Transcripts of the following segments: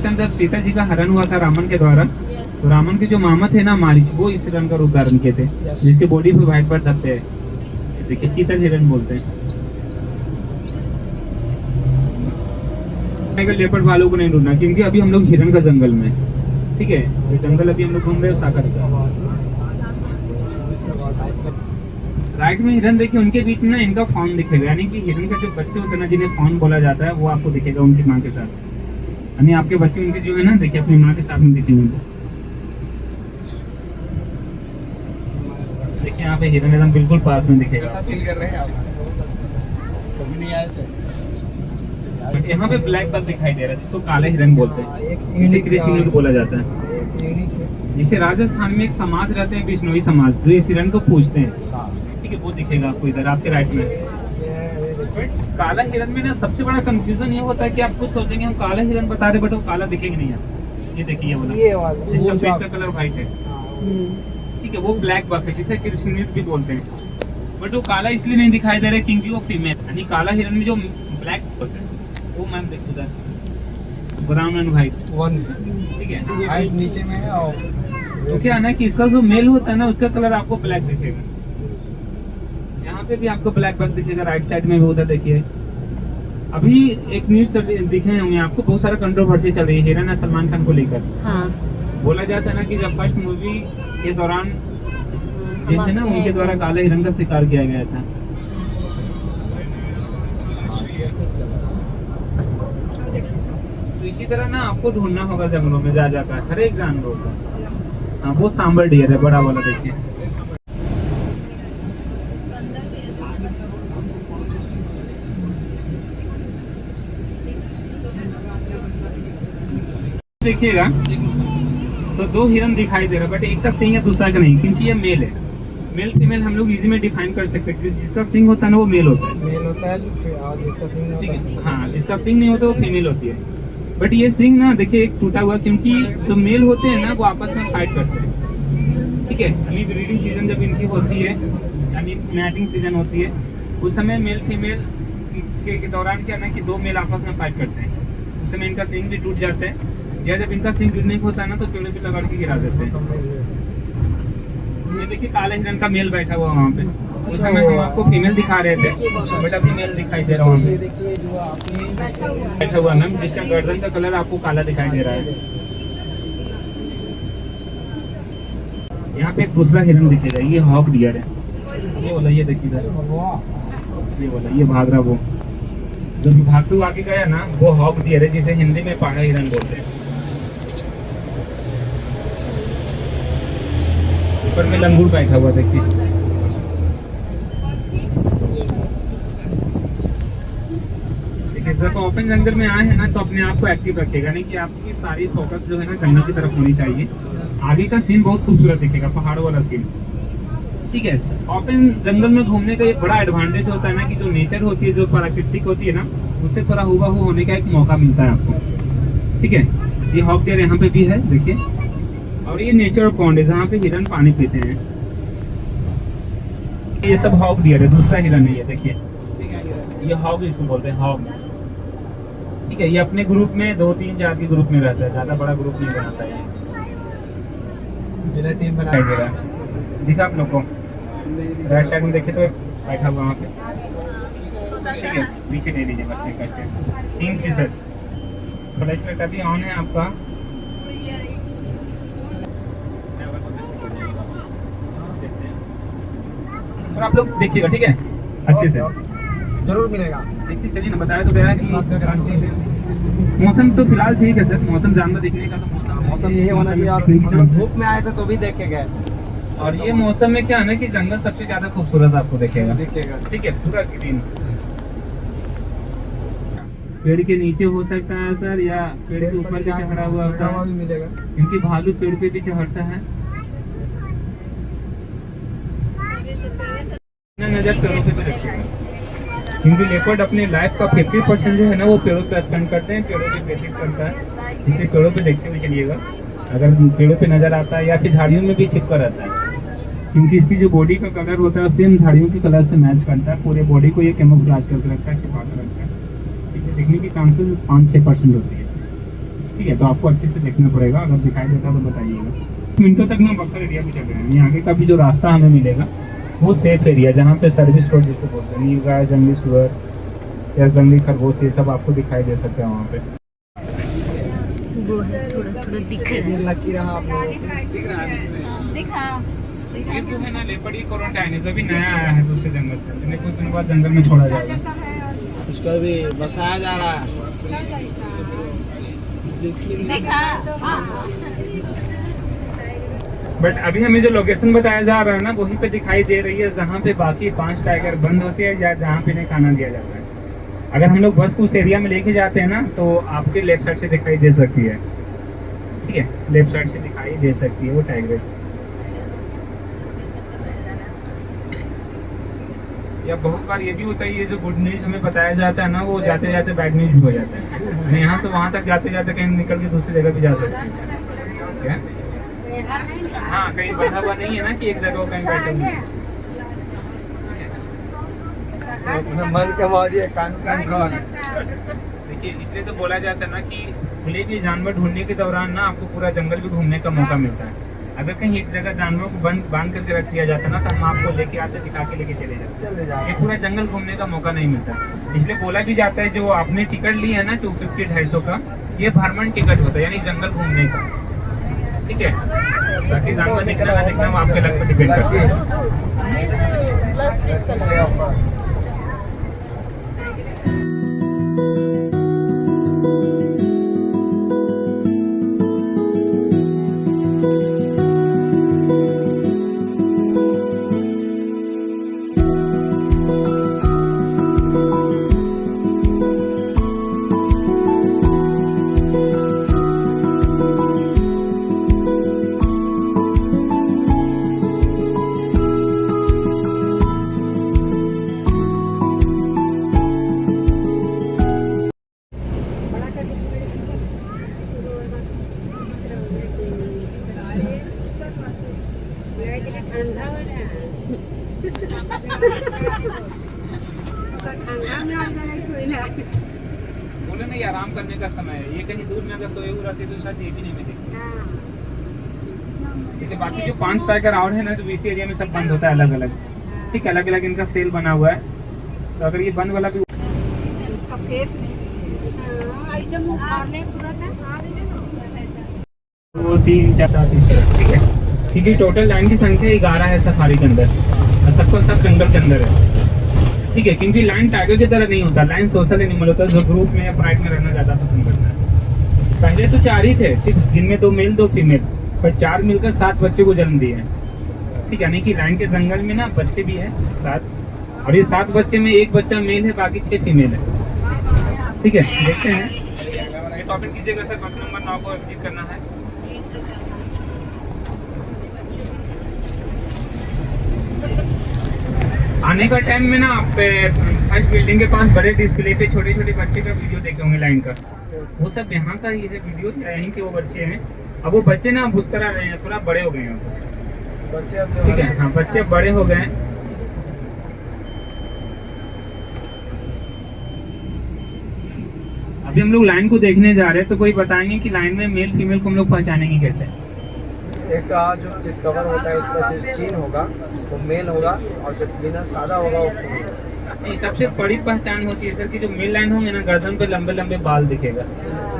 उस टाइम जब सीता जी का हरण हुआ था रावण के द्वारा, तो रावण के जो मामा थे ना मारीच, वो इस हिरण का रूप धारण किए थे, जिसके बॉडी पे व्हाइट व्हाइट धब्बे हैं। देखिए चीता हिरण बोलते हैं। लेपर्ड वालों को नहीं ढूंढना, क्योंकि अभी हम लोग हिरण का जंगल में, ठीक है, ये जंगल अभी हम लोग घूम रहे हो सागर का। राइट में हिरन देखिए, उनके बीच में ना इनका फॉर्म दिखेगा, यानी कि हिरन का जो बच्चे होते हैं ना, जिन्हें फॉर्म बोला जाता है, वो आपको दिखेगा उनकी माँ के साथ। यानी आपके बच्चे उनके जो है ना, देखिए अपनी माँ के साथ में दिखेंगे। देखिए यहाँ पे हिरन एकदम बिल्कुल पास में दिखेगा। कैसा फील कर रहे हैं आप? कभी नहीं आए थे? बट यहाँ पे ब्लैक बग दिखाई दे रहा है, जिसको काला हिरन बोलते हैं, इसे कृष्ण बोला जाता है। जिसे राजस्थान में एक समाज रहते हैं, बिश्नोई समाज, जो इस हिरन को पूजते हैं, ठीक है, वो दिखेगा आपको इधर आपके राइट में। काला हिरन में ना सबसे बड़ा कंफ्यूजन ये होता है कि आप कुछ सोचेंगे हम काला हिरन बता रहे, बट वो काला दिखेगा नहीं है। ये देखिए ये वाला, जिसका पेट का कलर व्हाइट है, ठीक है, वो ब्लैक बक है, जिसे कृष्ण भी बोलते हैं। बट वो काला इसलिए नहीं दिखाई दे रहा है क्योंकि वो फीमेल, यानी काला हिरन में जो ब्लैक होता है वो मैम देखो उधर ब्राउन एंड व्हाइट, ठीक है, हाइट नीचे में है। और तो क्या है ना कि इसका जो मेल होता है ना, उसका कलर आपको ब्लैक दिखेगा। यहाँ पे भी आपको ब्लैक बग दिखेगा, राइट साइड में भी उधर देखिए। अभी एक न्यूज दिखे होंगे आपको, बहुत सारा कंट्रोवर्सी चल रही है हिरन और सलमान खान को लेकर। हाँ। बोला जाता है ना कि जब फर्स्ट मूवी के दौरान जो थे ना, उनके द्वारा काले हिरन का शिकार किया गया था। तो इसी तरह ना आपको ढूंढना होगा जंगलों में जा जाकर हर एक जानवरों का। हाँ, वो सांबर डियर है, बड़ा वाला देखिए। देखिएगा तो दो हिरन दिखाई दे रहा है, बट एक का सिंह है दूसरा का नहीं, क्योंकि ये मेल है। मेल फीमेल हम लोग इजी में डिफाइन कर सकते हैं। जिसका सिंह होता है ना वो मेल होता है, मेल होता है और जिसका सिंग होता है। हाँ, जिसका सिंह नहीं होता वो फीमेल होती है। बट ये सिंह ना देखिए एक टूटा हुआ, क्योंकि जो मेल होते हैं ना वो आपस में फाइट करते हैं, ठीक है। यानी ब्रीडिंग सीजन जब इनकी होती है, यानी मैटिंग सीजन होती है, उस समय मेल फीमेल के दौरान क्या ना कि दो मेल आपस में फाइट करते हैं, उस समय इनका सिंह भी टूट जाता है, या जब इनका सिंह गिरने को होता है ना तो पेड़ पे लगा के गिरा देते हैं। ये देखिए काले हिरन का मेल बैठा हुआ वहाँ पे, उस समय हम आपको फीमेल दिखा रहे थे, बट अभी मेल दिखाई दे रहा है। ये देखिए जो आपने बैठा हुआ मैम, जिसका गर्दन का कलर आपको काला दिखाई दे रहा है। यहाँ पे एक दूसरा हिरन दिखेगा, ये हॉक डियर है, ये वाला, ये देखिए ये वाला, ये भाग रहा, वो जो भी भागते हुए आगे गया ना वो हॉक डियर है, जिसे हिंदी में पाड़ा हिरन बोलते हैं। ऊपर में लंगूर बैठा हुआ देखिए। देखिए जब ओपन जंगल में आए हैं ना तो अपने आप को एक्टिव रखिएगा, नहीं कि आपकी सारी फोकस जो है ना जंगल की तरफ होनी चाहिए। आगे का सीन बहुत खूबसूरत दिखेगा, पहाड़ों वाला सीन, ठीक है। ओपन जंगल में घूमने का एक बड़ा एडवांटेज होता है ना कि जो नेचर होती है, जो प्राकृतिक होती है ना, उससे थोड़ा हुबहू होने का एक मौका मिलता है आपको, ठीक है। ये हॉक डियर यहाँ पे भी है देखिए, और ये नेचर पॉन्ड है जहाँ पे हिरन पानी पीते हैं। ये सब हॉक डियर है, दूसरा हिरन है ये देखिए, ये हॉक इसको बोलते हैं, हॉक, ठीक है। ये अपने ग्रुप में 2-3 4 के ग्रुप में रहता है, ज्यादा बड़ा ग्रुप नहीं बनाता है। मेरा टीम बना दिखा दिखा आप लोग को, राइट साइड में देखिए तो बैठा हुआ वहाँ पे, ठीक है। पीछे ले लीजिए बस ये करके। 3 फीसद फ्लैश लाइट अभी ऑन है आपका। और आप लोग देखिएगा, ठीक है, अच्छे से जरूर मिलेगा। देखिए, चलिए ना, बताया तो गया कि मौसम तो फिलहाल ठीक है सर, मौसम जानवर देखने का तो मौसम यही होना चाहिए। और हम लोग धूप में आए थे तो भी देख के गए, और ये मौसम में क्या है ना कि जंगल सबसे ज्यादा खूबसूरत आपको दिखेगा, ठीक है, पूरा ग्रीन। पेड़ के नीचे हो सकता है सर, या पेड़ के ऊपर भी चढ़ा हुआ होता है, मिलेगा, क्योंकि भालू पेड़ पे भी चढ़ता है। नजर पेड़ों पे भी रखिएगा, क्योंकि लेपर्ड अपने लाइफ का 50% जो है ना वो पेड़ों पे स्पेंड करते हैं, पेड़ों पे व्यतीत करता है, इसलिए पेड़ों पे देखते हुए चलिएगा। अगर पेड़ों पे नजर आता है या फिर झाड़ियों में भी छिपका रहता है, क्योंकि इसकी जो बॉडी का कलर होता है सेम झाड़ियों के कलर से मैच करता है, पूरे बॉडी को ये कैमोफ्लेज करके रखता है, छिपा कर रखता है, इसे देखने की चांसेस 5-6% होती है। ठीक है, तो आपको अच्छे से देखना पड़ेगा, अगर दिखाई देता तो बताइएगा। मिनटों तक ना बफर एरिया भी चल रहे हैं, आगे का भी जो रास्ता हमें मिलेगा वो सेफ एरिया, जहाँ पे सर्विस रोड जिसको बोलते हैं, नीलगाय, जंगली सुअर या जंगली खरगोश, ये सब आपको दिखाई दे सकते हैं वहाँ पे। वो है थोड़ा थोड़ा दिख रहा है। लकी रहा आप लोगों को। दिखा ये जो है ना लेपर्ड क्वारंटाइन है, जो भी नया आया है दूसरे जंगल से, जिन्हें कुछ दिनों बाद जंगल में छोड़ा जाएगा। उसको भी बसाया जा रहा है। देखा बट अभी हमें जो लोकेशन बताया जा रहा है ना, वहीं पे दिखाई दे रही है जहाँ पे बाकी 5 टाइगर बंद होते हैं या जहाँ पे इन्हें खाना दिया जाता है। अगर हम लोग बस को उस एरिया में लेके जाते हैं ना, तो आपके लेफ्ट साइड से दिखाई दे सकती है, ठीक है, लेफ्ट साइड से दिखाई दे सकती है वो टाइग्रेस। या बहुत बार ये भी होता है, ये जो गुड न्यूज हमें बताया जाता है ना, वो जाते जाते बैड न्यूज भी हो जाता है। यहाँ से वहाँ तक जाते जाते कहीं निकल के दूसरी जगह भी जा सकते हैं। हाँ, कहीं बंधा हुआ नहीं है ना कि एक जगह कहीं बैठे हुए। मन के मौजे कान कंट्रोल। देखिए, इसलिए तो बोला जाता है ना कि खुले में जानवर ढूंढने के दौरान ना आपको पूरा जंगल भी घूमने का मौका मिलता है। अगर कहीं एक जगह जानवरों को बांध करके रख दिया जाता ना, तो हम आपको लेके आते, दिखा के लेके चले जाते। ये पूरा जंगल घूमने का मौका नहीं मिलता, इसलिए बोला भी जाता है जो आपने टिकट ली है ना 250-250 का, ये भ्रमण टिकट होता है, यानी जंगल घूमने का, ठीक है। बाकी जानवर दिखना ना दिखना वो आपके लक पर डिपेंड करता है। बोले ना, ये आराम करने का समय है, ये कहीं दूर में अगर सोए हुए रहते तो शायद ये भी नहीं मिलेगी। ठीक है, बाकी जो 5 टाइगर और है ना, जो इसी एरिया में सब बंद होता है अलग अलग, ठीक है, अलग अलग इनका सेल बना हुआ है। तो अगर ये बंद वाला भी उसका फेस ऐसे मुंह मारने पूरा था, वो 3 4 7 ठीक है। ठीक है, टोटल लाइन की संख्या 11 है सफारी के अंदर, और सबको सब जंगल के अंदर है, ठीक है। क्योंकि लाइन टाइगर की तरह नहीं होता, लाइन सोशल एनिमल होता है, जो ग्रुप में या प्राइड में रहना ज़्यादा पसंद करता है। पहले तो 4 ही थे सिर्फ, जिनमें 2 मेल 2 फीमेल, पर 4 मिलकर 7 बच्चे को जन्म दिए हैं, ठीक है। यानी कि लाइन के जंगल में ना बच्चे भी हैं 7, और ये 7 बच्चे में 1 बच्चा मेल है, बाकी 6 फीमेल है, ठीक है। देखते हैं, टॉपिक कीजिएगा सर, बस नंबर 9 को विजिट करना है। आने का टाइम में ना आप फर्स्ट बिल्डिंग के पास बड़े डिस्प्ले पे छोटे छोटे बच्चे का वीडियो देखे होंगे लाइन का, वो सब यहाँ का ही है वीडियो, यहीं के वो बच्चे हैं। अब वो बच्चे ना उस तरह रहे हैं, थोड़ा बड़े हो गए हैं बच्चे, ठीक है। हाँ, बच्चे बड़े हो गए हैं। अभी हम लोग लाइन को देखने जा रहे हैं, तो कोई बताएंगे कि लाइन में मेल फीमेल को हम लोग पहचानेंगे कैसे? एक का जो कवर होता है उसका सिर्फ चीन होगा, वो मेल होगा, और जो बिना सादा होगा वो फीमेल होगा। नहीं, सबसे बड़ी पहचान होती है सर कि जो मेल लाइन होंगे ना, गर्दन पे लंबे लंबे बाल दिखेगा,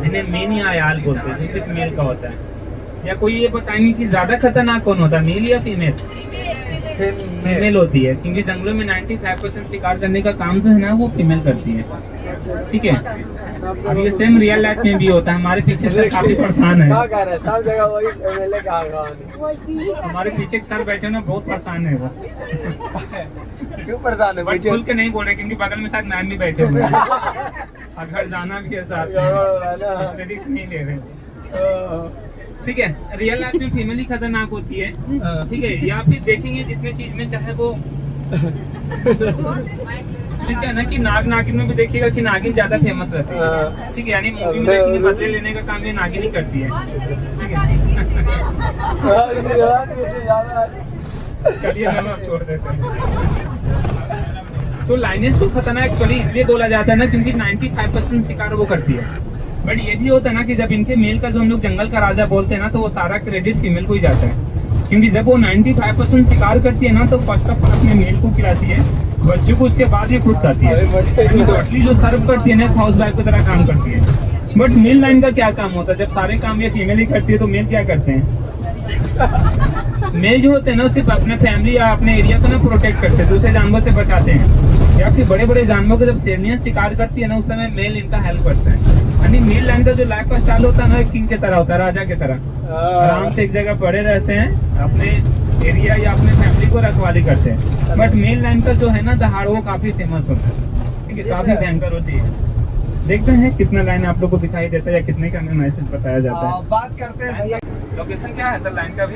जिन्हें मेन या आयाल बोलते हैं, जो सिर्फ मेल का होता है। या कोई ये बताएंगे कि ज्यादा खतरनाक कौन होता है, मेल या फीमेल? फीमेल होती है, क्योंकि जंगलों में 95% शिकार करने का काम जो है ना, वो फीमेल करती है, ठीक है। अब ये सेम रियल लाइफ में भी होता है। हमारे पीछे सर काफी परेशान है, सब जगह वही एमएलए का कहानी। हमारे पीछे एक सर बैठे ना, बहुत परेशान है वो। क्यों परेशान है? बट खुल के नहीं बोले, क्योंकि बगल में शायद मैम भी बैठे हुए हैं, अगर जाना भी है साथ में, रिस्क नहीं ले रहे, ठीक है। रियल लाइफ में फीमेल ही खतरनाक होती है, ठीक है। या फिर देखेंगे जितने चीज में चाहे वो ठीक है ना, कि नाग नागिन में भी देखिएगा कि नागिन ज्यादा फेमस रहती है, ठीक है। यानी मूवी में देखेंगे बदले लेने का काम ये नागिन ही करती है, ठीक है। चलिए हम अब छोड़ देते हैं। तो लाइनेस को खतरनाक एक्चुअली इसलिए बोला जाता है ना, क्योंकि 95% शिकार वो करती है, बट ये भी होता है ना कि जब इनके मेल का जो हम लोग जंगल का राजा बोलते हैं ना, तो वो सारा क्रेडिट फीमेल को ही जाता है, क्योंकि जब वो 95% शिकार करती है ना, तो फर्स्ट ऑफ ऑल अपने मेल को खिलाती है, बच्चों को उसके बाद ये खुद खाती है। यानी जो सर्व करती है ना, हाउस वाइफ की तरह काम करती है। बट मेल लाइन का क्या काम होता है? जब सारे काम ये फीमेल ही करती है, तो मेल क्या करते हैं? मेल जो होते हैं ना, सिर्फ अपने फैमिली या अपने एरिया को ना प्रोटेक्ट करते हैं, दूसरे जानवर से बचाते हैं, या फिर बड़े बड़े जानवरों को जब शेरनियां शिकार करती है ना, उस समय मेल इनका हेल्प करता है। यानी मेल लाइन का जो लाइफ स्टाइल होता है ना, किंग की तरह होता है, राजा की तरह। आराम से एक जगह पड़े रहते हैं, अपने एरिया या अपने फैमिली को रखवाली करते हैं। बट मेल लाइन का जो है ना दहाड़, वो काफी फेमस होता है, ठीक है, काफी भयंकर होती है। देखते हैं कितना लाइन आप लोग को दिखाई देता है या कितने का हमें मैसेज बताया जाता है। बात करते हैं भैया। लोकेशन क्या है सर लाइन का भी?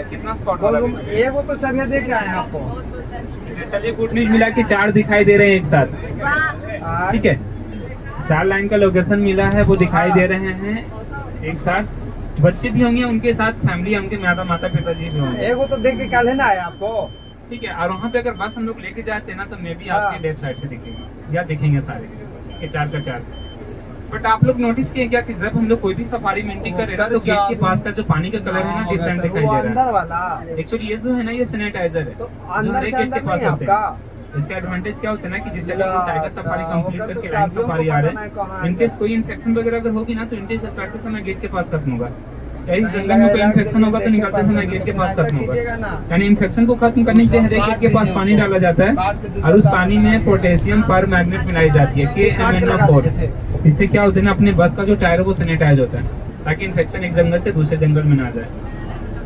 कितना स्पॉट वाला भी? एगो तो चलिए दे के आए हैं आपको। चलिए गुड न्यूज मिला कि 4 दिखाई दे रहे हैं एक साथ, ठीक है। 4 लाइन का लोकेशन मिला है, वो दिखाई दे रहे हैं एक साथ। बच्चे भी होंगे उनके साथ, फैमिली होंगे, माता पिताजी भी होंगे। एगो तो देख के कल है ना आए आपको, ठीक है। और वहाँ पे अगर बस हम लोग लेके जाते हैं ना, तो मे भी आपके लेफ्ट साइड से दिखेगी या दिखेंगे सारे के 4 का 4। बट आप लोग नोटिस किए क्या कि जब हम लोग कोई भी सफारी मेंटेन कर रहे हैं, तो गेट के पास का जो पानी का कलर है ना, डिफरेंट दिखाई दे रहा अंदर वाला। है। एक्चुअली ये जो है ना, ये सैनिटाइजर है, तो जो अंदर हर से एक गेट अंदर के पास नहीं होते आपका। हैं। इसका एडवांटेज क्या होता है ना कि जैसे अगर हम टाइगर सफारी कंप्लीट करके लाइन सफारी आ रहे हैं, इनकेस कोई इन्फेक्शन वगैरह अगर होगी ना, तो इनकेस करते समय गेट के पास खत्म होगा। यही जंगल में कोई इन्फेक्शन होगा तो निकलते समय गेट के पास खत्म होगा। यानी इन्फेक्शन को खत्म करने के लिए हर एक गेट के पास पानी डाला जाता है, और उस पानी में पोटेशियम पर मैग्नेट मिलाई जाती है, KMnO4। इससे क्या होता है ना, अपने बस का जो टायर है वो सैनिटाइज होता है, ताकि इन्फेक्शन एक जंगल से दूसरे जंगल में ना जाए।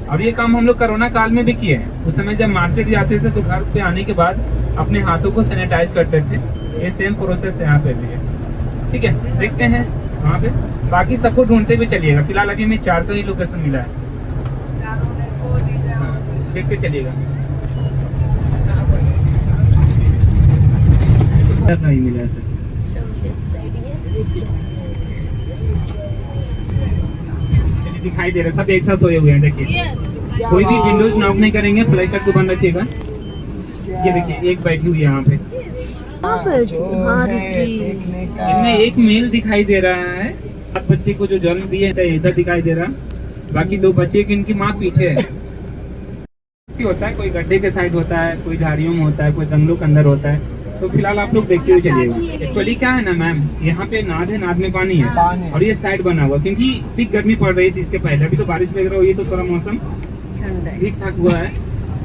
अब ये काम हम लोग कोरोना काल में भी किए हैं। उस समय जब मार्केट जाते थे, तो घर पे आने के बाद अपने हाथों को सैनिटाइज करते थे। ये सेम प्रोसेस यहाँ पे भी है, ठीक है। देखते हैं वहाँ पे, बाकी सबको ढूंढते भी चलिएगा। फिलहाल अभी हमें 4 का ही लोकेशन मिला है, देखते चलिएगा। नहीं मिला है सर, चलिए दिखाई दे रहा है, सब एक साथ सोए हुए हैं। देखिए कोई भी विंडोज नॉक नहीं करेंगे, फ्लाई करके बंद रखिएगा। ये देखिए एक बैठी हुई है यहाँ पे, इनमें एक मेल दिखाई दे रहा है। 7 बच्चे को जो जन्म दिए इधर दिखाई दे रहा, बाकी 2 बच्चे की इनकी माँ पीछे है। होता है कोई गड्ढे के साइड होता है, कोई झाड़ियों में होता है, कोई जंगलों के अंदर होता है। तो फिलहाल आप लोग देखते हुए चलिएगा। एक्चुअली क्या है ना मैम, यहाँ पे नाद है, नाद में पानी है, और ये साइड बना हुआ, क्योंकि पीक गर्मी पड़ रही थी इसके पहले। अभी तो बारिश वगैरह हुई, तो थोड़ा मौसम ठीक ठाक हुआ है।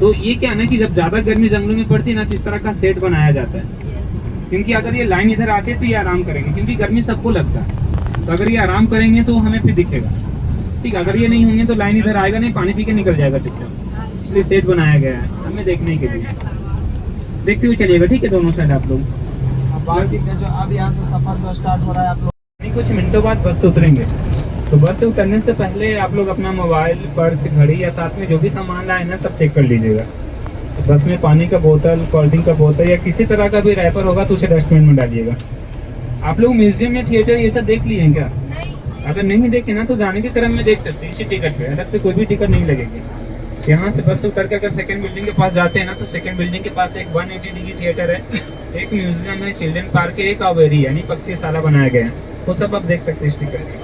तो ये क्या है ना कि जब ज्यादा गर्मी जंगलों में पड़ती है ना, तो इस तरह का सेट बनाया जाता है, क्योंकि अगर ये लाइन इधर आती है तो ये आराम करेंगे, क्योंकि गर्मी सबको लगता है। तो अगर ये आराम करेंगे तो हमें फिर दिखेगा, ठीक है। अगर ये नहीं होंगे तो लाइन इधर आएगा नहीं, पानी पी के निकल जाएगा चुपचाप। इसलिए सेट बनाया गया है हमें देखने के लिए। देखते हुए चलिएगा, ठीक है, दोनों साइड आप लोग। जो अब यहाँ से सफर जो स्टार्ट हो रहा है, आप लोग कुछ मिनटों बाद बस से उतरेंगे। तो बस से उतरने से पहले आप लोग अपना मोबाइल, पर्स, घड़ी या साथ में जो भी सामान लाए ना, सब चेक कर लीजिएगा। तो बस में पानी का बोतल, कोल्ड ड्रिंक का बोतल या किसी तरह का भी रैपर होगा तो उसे डस्टबिन में डालिएगा। आप लोग म्यूजियम या थिएटर ये सब देख लिए हैं क्या? अगर नहीं देखे ना, तो जाने के क्रम में देख सकते हैं, इसी टिकट पे अलग से कोई भी टिकट नहीं लगेगी। यहाँ से बस से उतर के अगर सेकंड बिल्डिंग के पास जाते हैं ना, तो सेकंड बिल्डिंग के पास एक 180 डिग्री थिएटर है, एक म्यूजियम है, चिल्ड्रन पार्क है, एक अवेरी यानी पक्षीशाला बनाया गया है। वो सब आप देख सकते हैं इस टिकट में।